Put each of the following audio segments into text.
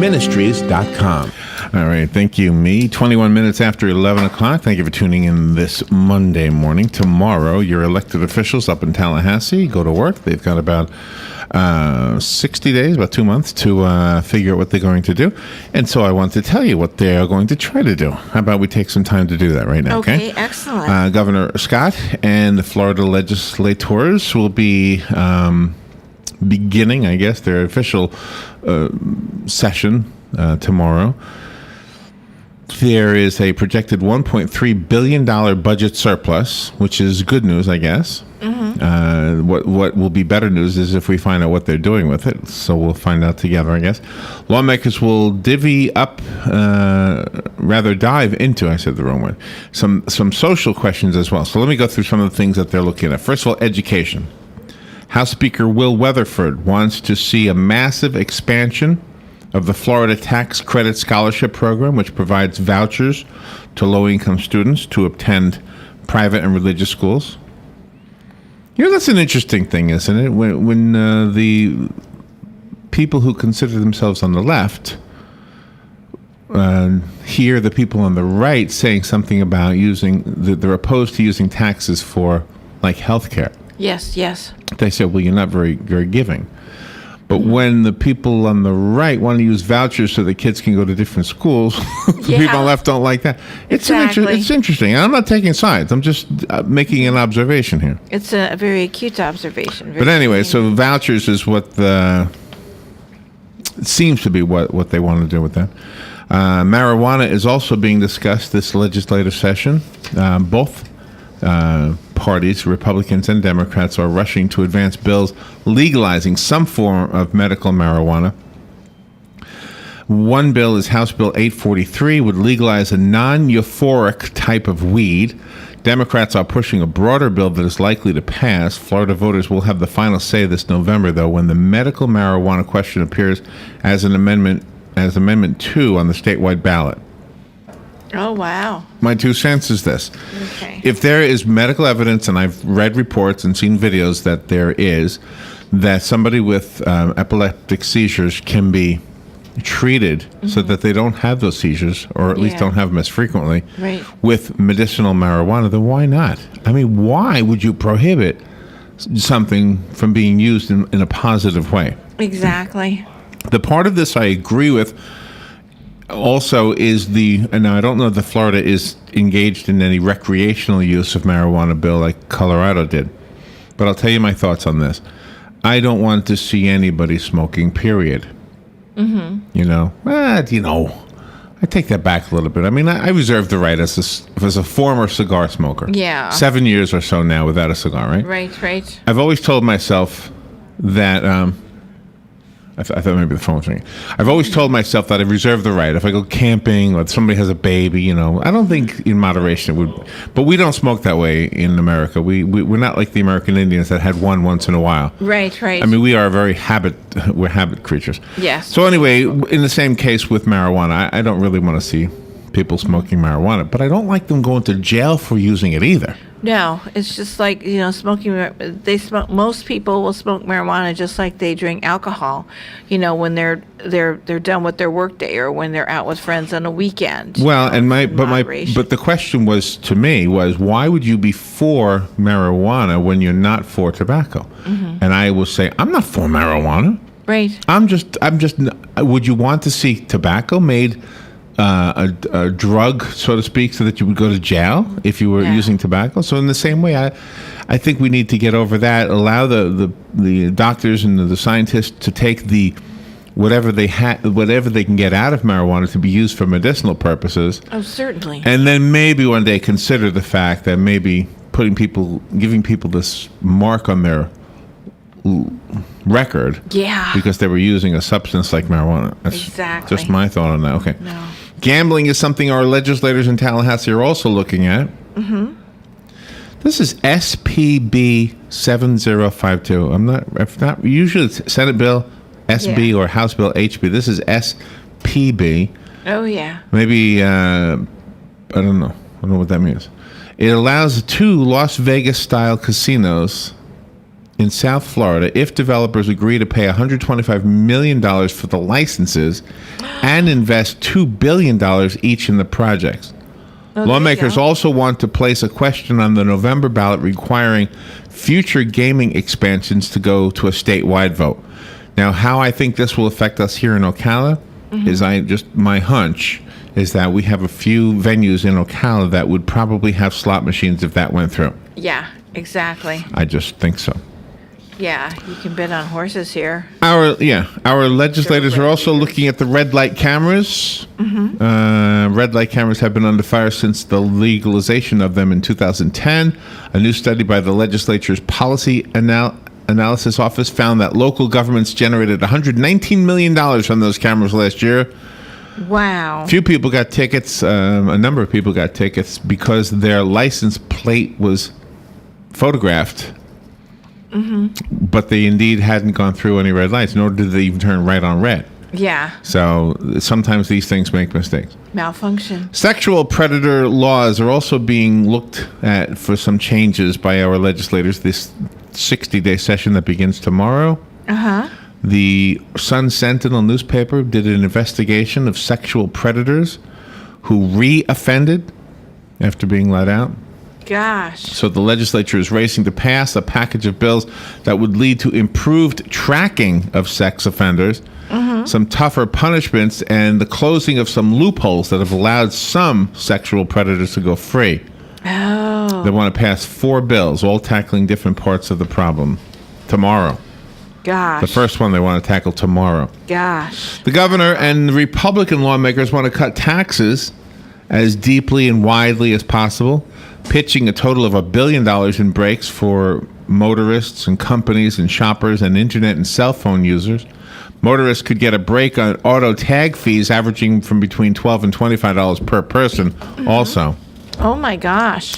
WOCAMinistries.com. All right, thank you, me. 21 minutes after 11 o'clock. Thank you for tuning in this Monday morning. Tomorrow, your elected officials up in Tallahassee go to work. They've got about 60 days, about 2 months, to figure out what they're going to do. And so I want to tell you what they are going to try to do. How about we take some time to do that right now, okay? Okay, excellent. Governor Scott and the Florida legislators will be beginning, I guess, their official session tomorrow. There is a projected $1.3 billion budget surplus, which is good news, I guess. Mm-hmm. What will be better news is if we find out what they're doing with it. So we'll find out together, I guess. Lawmakers will dive into, I said the wrong word, some social questions as well. So let me go through some of the things that they're looking at. First of all, education. House Speaker Will Weatherford wants to see a massive expansion of the Florida Tax Credit Scholarship Program, which provides vouchers to low-income students to attend private and religious schools. You know, that's an interesting thing, isn't it? When the people who consider themselves on the left hear the people on the right saying something about they're opposed to using taxes for, like, health care. Yes. They say, well, you're not very giving. But when the people on the right want to use vouchers so the kids can go to different schools, the people on the left don't like that. It's interesting. I'm not taking sides. I'm just making an observation here. It's a very acute observation. But anyway, so vouchers is what seems to be what they want to do with that. Marijuana is also being discussed this legislative session. Both parties, Republicans and Democrats, are rushing to advance bills legalizing some form of medical marijuana. One bill is House Bill 843, would legalize a non-euphoric type of weed. Democrats are pushing a broader bill that is likely to pass. Florida voters will have the final say this November, though, when the medical marijuana question appears as an Amendment 2 on the statewide ballot. Oh, wow. My 2 cents is this. Okay. If there is medical evidence, and I've read reports and seen videos that somebody with epileptic seizures can be treated so that they don't have those seizures, or at least don't have them as frequently, with medicinal marijuana, then why not? I mean, why would you prohibit something from being used in a positive way? Exactly. The part of this I agree with also is and now I don't know that Florida is engaged in any recreational use of marijuana bill like Colorado did, but I'll tell you my thoughts on this. I don't want to see anybody smoking, period. Mm-hmm. I take that back a little bit. I mean, I reserve the right as a former cigar smoker. Yeah. 7 years or so now without a cigar, right? Right. I've always told myself that I thought maybe the phone was ringing. I've always told myself that I reserve the right. If I go camping or if somebody has a baby, I don't think in moderation it would. But we don't smoke that way in America. We're not like the American Indians that had one once in a while. Right. I mean, we're habit creatures. Yes. So anyway, in the same case with marijuana, I don't really want to see people smoking marijuana, but I don't like them going to jail for using it either. No, it's just like, smoking. Most people will smoke marijuana just like they drink alcohol, when they're done with their workday or when they're out with friends on a weekend. Well, but the question was to me was, why would you be for marijuana when you're not for tobacco? Mm-hmm. And I will say, I'm not for marijuana. Right. I'm just. Would you want to see tobacco made a drug, so to speak, so that you would go to jail if you were using tobacco? So in the same way, I think we need to get over that. Allow the doctors and the scientists to take whatever they can get out of marijuana to be used for medicinal purposes. Oh, certainly. And then maybe one day consider the fact that maybe giving people this mark on their record, because they were using a substance like marijuana. That's exactly just my thought on that. Okay. No. Gambling is something our legislators in Tallahassee are also looking at. Mm-hmm. This is SPB 7052. If not usually it's Senate Bill SB or House Bill HB. This is SPB. Oh yeah. Maybe I don't know. what that means. It allows 2 Las Vegas style casinos in South Florida if developers agree to pay $125 million for the licenses and invest $2 billion each in the projects. Oh, Lawmakers also want to place a question on the November ballot requiring future gaming expansions to go to a statewide vote. Now, how I think this will affect us here in Ocala is my hunch is that we have a few venues in Ocala that would probably have slot machines if that went through. Yeah, exactly. I just think so. Yeah, you can bet on horses here. Our legislators are also looking at the red light cameras. Red light cameras have been under fire since the legalization of them in 2010. A new study by the legislature's Policy Analysis Office found that local governments generated $119 million from those cameras last year. Wow. Few people got tickets. A number of people got tickets because their license plate was photographed. But they indeed hadn't gone through any red lights, nor did they even turn right on red. Yeah. So sometimes these things make mistakes. Malfunction. Sexual predator laws are also being looked at for some changes by our legislators this 60-day session that begins tomorrow. The Sun Sentinel newspaper did an investigation of sexual predators who re-offended after being let out. Gosh. So the legislature is racing to pass a package of bills that would lead to improved tracking of sex offenders, some tougher punishments, and the closing of some loopholes that have allowed some sexual predators to go free. Oh. They want to pass 4 bills, all tackling different parts of the problem, tomorrow. Gosh. The first one they want to tackle tomorrow. Gosh. The governor and the Republican lawmakers want to cut taxes as deeply and widely as possible, pitching a total of $1 billion in breaks for motorists and companies and shoppers and internet and cell phone users. Motorists could get a break on auto tag fees averaging from between $12 and $25 per person also. Oh, my gosh.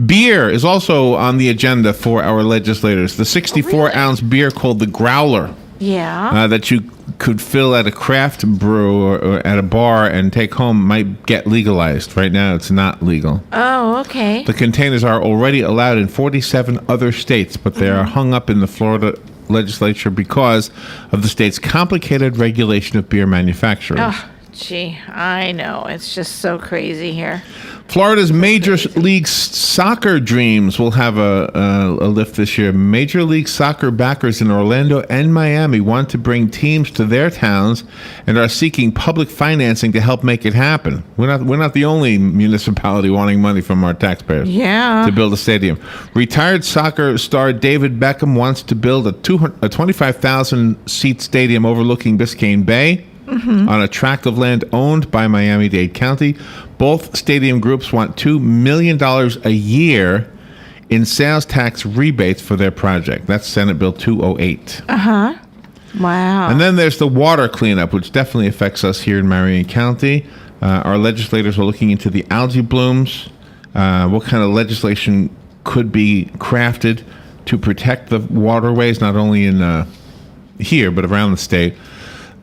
Beer is also on the agenda for our legislators. The 64-ounce beer called the Growler Yeah. that you could fill at a craft brew or at a bar and take home might get legalized. Right now, it's not legal. Oh, okay. The containers are already allowed in 47 other states, but they are hung up in the Florida legislature because of the state's complicated regulation of beer manufacturers. Oh, gee, I know. It's just so crazy here. Florida's Major League Soccer dreams will have a lift this year. Major League Soccer backers in Orlando and Miami want to bring teams to their towns and are seeking public financing to help make it happen. We're not the only municipality wanting money from our taxpayers to build a stadium. Retired soccer star David Beckham wants to build a 25,000-seat stadium overlooking Biscayne Bay. On a tract of land owned by Miami-Dade County. Both stadium groups want $2 million a year in sales tax rebates for their project. That's Senate Bill 208. Wow. And then there's the water cleanup, which definitely affects us here in Marion County. Our legislators are looking into the algae blooms, what kind of legislation could be crafted to protect the waterways, not only in here, but around the state.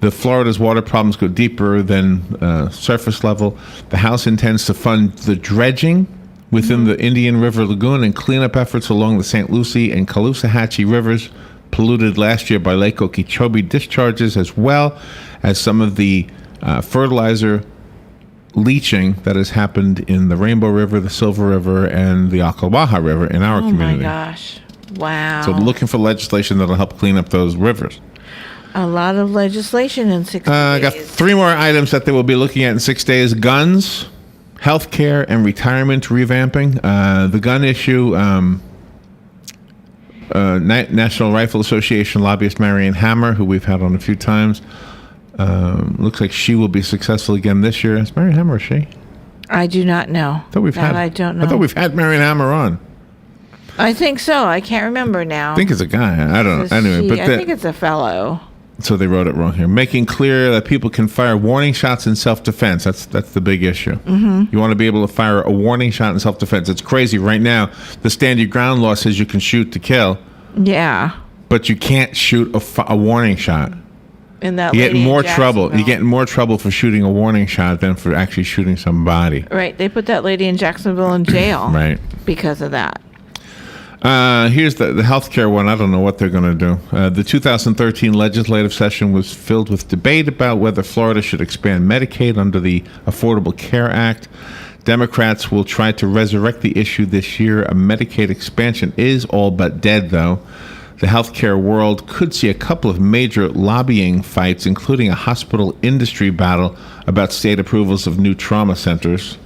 The Florida's water problems go deeper than surface level. The House intends to fund the dredging within the Indian River Lagoon and cleanup efforts along the St. Lucie and Caloosahatchee rivers polluted last year by Lake Okeechobee discharges, as well as some of the fertilizer leaching that has happened in the Rainbow River, the Silver River, and the Ocala River in our community. Oh, my gosh. Wow. So looking for legislation that will help clean up those rivers. A lot of legislation in 6 days. I got 3 more items that they will be looking at in 6 days. Guns, healthcare, and retirement revamping. The gun issue, National Rifle Association lobbyist Marianne Hammer, who we've had on a few times, looks like she will be successful again this year. Is Marianne Hammer, is she? I do not know. I don't know. I thought we've had Marianne Hammer on. I think so. I can't remember now. I think it's a guy. I don't know. Anyway, I think it's a fellow. So they wrote it wrong here. Making clear that people can fire warning shots in self-defense. That's the big issue. You want to be able to fire a warning shot in self-defense. It's crazy. Right now, the stand your ground law says you can shoot to kill. Yeah. But you can't shoot a warning shot. In that you get more trouble. Jacksonville. You get in more trouble for shooting a warning shot than for actually shooting somebody. Right. They put that lady in Jacksonville in jail. Right. Because of that. Here's the healthcare one. I don't know what they're going to do. The 2013 legislative session was filled with debate about whether Florida should expand Medicaid under the Affordable Care Act. Democrats will try to resurrect the issue this year. A Medicaid expansion is all but dead, though. The healthcare world could see a couple of major lobbying fights, including a hospital industry battle about state approvals of new trauma centers,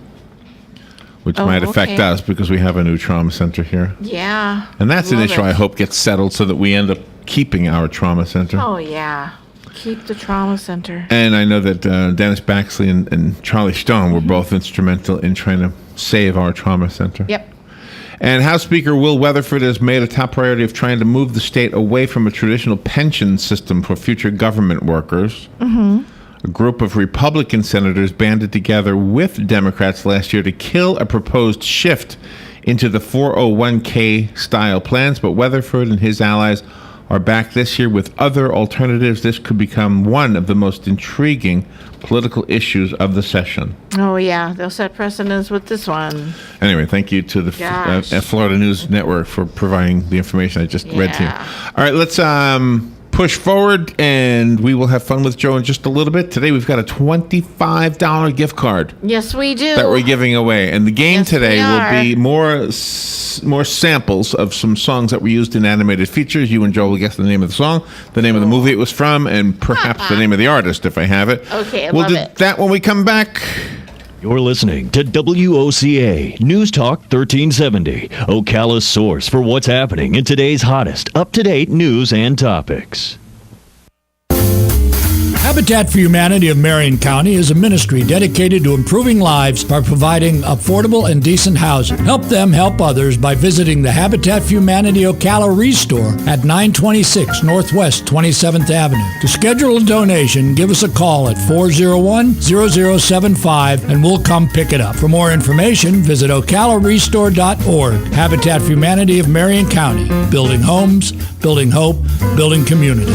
which might affect us because we have a new trauma center here. Yeah. And that's an issue I it. hope gets settled so that we end up keeping our trauma center. Oh, yeah. Keep the trauma center. And I know that Dennis Baxley and Charlie Stone were both instrumental in trying to save our trauma center. Yep. And House Speaker Will Weatherford has made a top priority of trying to move the state away from a traditional pension system for future government workers. Mm-hmm. A group of Republican senators banded together with Democrats last year to kill a proposed shift into the 401k style plans, but Weatherford and his allies are back this year with other alternatives. This could become one of the most intriguing political issues of the session. Oh, yeah. They'll set precedents with this one. Anyway, thank you to the Florida News Network for providing the information I just read to you. All right, let's push forward, and we will have fun with Joe in just a little bit. Today, we've got a $25 gift card. Yes, we do. That we're giving away. And the game today will be more samples of some songs that were used in animated features. You and Joe will guess the name of the song, the name of the movie it was from, and perhaps the name of the artist, if I have it. Okay, we'll do that when we come back. You're listening to WOCA News Talk 1370, Ocala's source for what's happening in today's hottest, up-to-date news and topics. Habitat for Humanity of Marion County is a ministry dedicated to improving lives by providing affordable and decent housing. Help them help others by visiting the Habitat for Humanity Ocala Restore at 926 Northwest 27th Avenue. To schedule a donation, give us a call at 401-0075 and we'll come pick it up. For more information, visit ocalarestore.org. Habitat for Humanity of Marion County. Building homes, building hope, building community.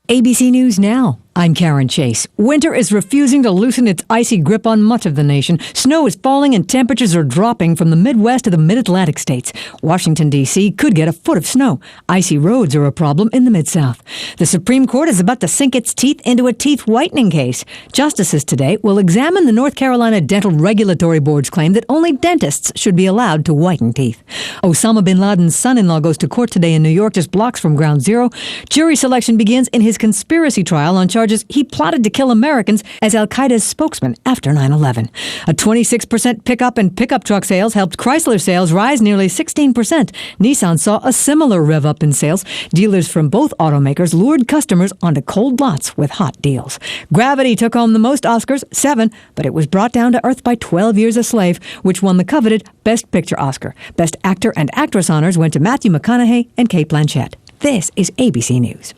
ABC News Now. I'm Karen Chase. Winter is refusing to loosen its icy grip on much of the nation. Snow is falling and temperatures are dropping from the Midwest to the Mid-Atlantic states. Washington, D.C. could get a foot of snow. Icy roads are a problem in the Mid-South. The Supreme Court is about to sink its teeth into a teeth whitening case. Justices today will examine the North Carolina Dental Regulatory Board's claim that only dentists should be allowed to whiten teeth. Osama bin Laden's son-in-law goes to court today in New York, just blocks from Ground Zero. Jury selection begins in his conspiracy trial on charges he plotted to kill Americans as al-Qaeda's spokesman after 9/11. A 26% pickup in pickup truck sales helped Chrysler sales rise nearly 16%. Nissan saw a similar rev up in sales. Dealers from both automakers lured customers onto cold lots with hot deals. Gravity took home the most Oscars, 7, but it was brought down to earth by 12 Years a Slave, which won the coveted Best Picture Oscar. Best Actor and Actress honors went to Matthew McConaughey and Cate Blanchett. This is ABC News.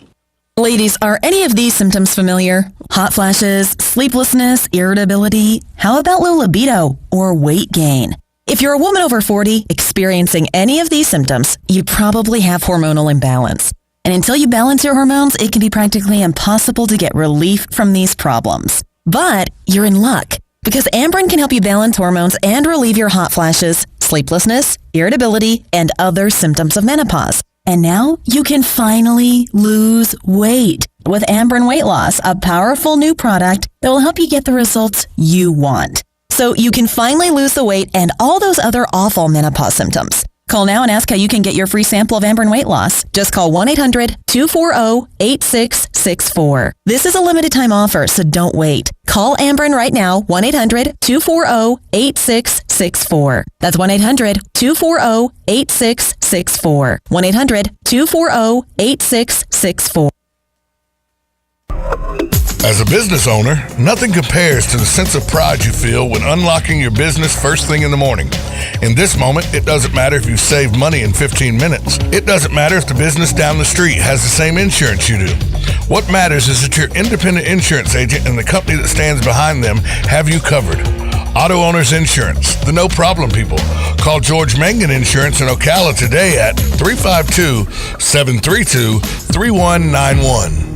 Ladies, are any of these symptoms familiar? Hot flashes, sleeplessness, irritability? How about low libido or weight gain? If you're a woman over 40 experiencing any of these symptoms, you probably have hormonal imbalance. And until you balance your hormones, it can be practically impossible to get relief from these problems. But you're in luck, because Amberen can help you balance hormones and relieve your hot flashes, sleeplessness, irritability, and other symptoms of menopause. And now you can finally lose weight with Amberen Weight Loss, a powerful new product that will help you get the results you want. So you can finally lose the weight and all those other awful menopause symptoms. Call now and ask how you can get your free sample of Amberen Weight Loss. Just call 1-800-240-8664. This is a limited time offer, so don't wait. Call Amberen right now, 1-800-240-8664. That's 1-800-240-8664. 1-800-240-8664. As a business owner, nothing compares to the sense of pride you feel when unlocking your business first thing in the morning. In this moment, it doesn't matter if you save money in 15 minutes. It doesn't matter if the business down the street has the same insurance you do. What matters is that your independent insurance agent and the company that stands behind them have you covered. Auto Owners Insurance, the no problem people. Call George Mangan Insurance in Ocala today at 352-732-3191.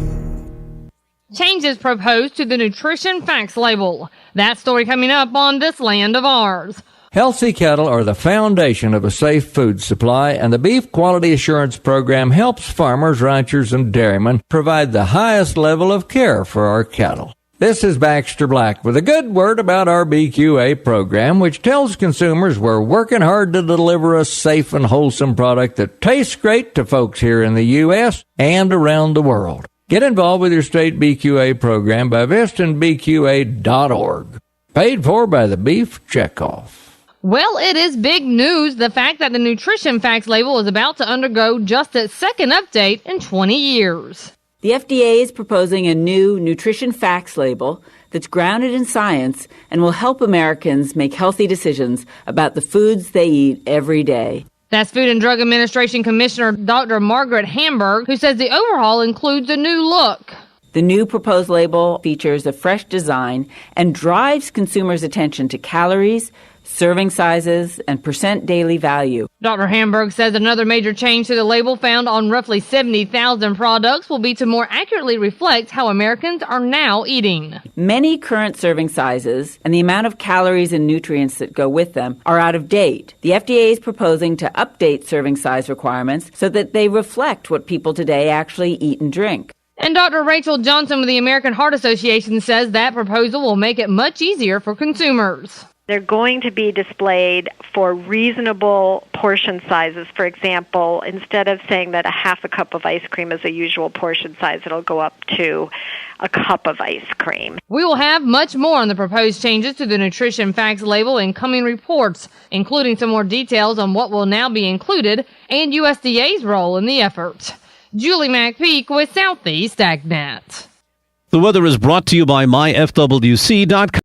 Changes proposed to the nutrition facts label. That story coming up on This Land of Ours. Healthy cattle are the foundation of a safe food supply, and the Beef Quality Assurance Program helps farmers, ranchers, and dairymen provide the highest level of care for our cattle. This is Baxter Black with a good word about our BQA program, which tells consumers we're working hard to deliver a safe and wholesome product that tastes great to folks here in the U.S. and around the world. Get involved with your state BQA program by visiting BQA.org. Paid for by the Beef Checkoff. Well, it is big news, the fact that the Nutrition Facts label is about to undergo just its second update in 20 years. The FDA is proposing a new Nutrition Facts label that's grounded in science and will help Americans make healthy decisions about the foods they eat every day. That's Food and Drug Administration Commissioner Dr. Margaret Hamburg, who says the overhaul includes a new look. The new proposed label features a fresh design and drives consumers' attention to calories, serving sizes, and percent daily value. Dr. Hamburg says another major change to the label found on roughly 70,000 products will be to more accurately reflect how Americans are now eating. Many current serving sizes and the amount of calories and nutrients that go with them are out of date. The FDA is proposing to update serving size requirements so that they reflect what people today actually eat and drink. And Dr. Rachel Johnson with the American Heart Association says that proposal will make it much easier for consumers. They're going to be displayed for reasonable portion sizes. For example, instead of saying that a half a cup of ice cream is a usual portion size, it'll go up to a cup of ice cream. We will have much more on the proposed changes to the Nutrition Facts label in coming reports, including some more details on what will now be included and USDA's role in the effort. Julie McPeak with Southeast AgNet. The weather is brought to you by myfwc.com.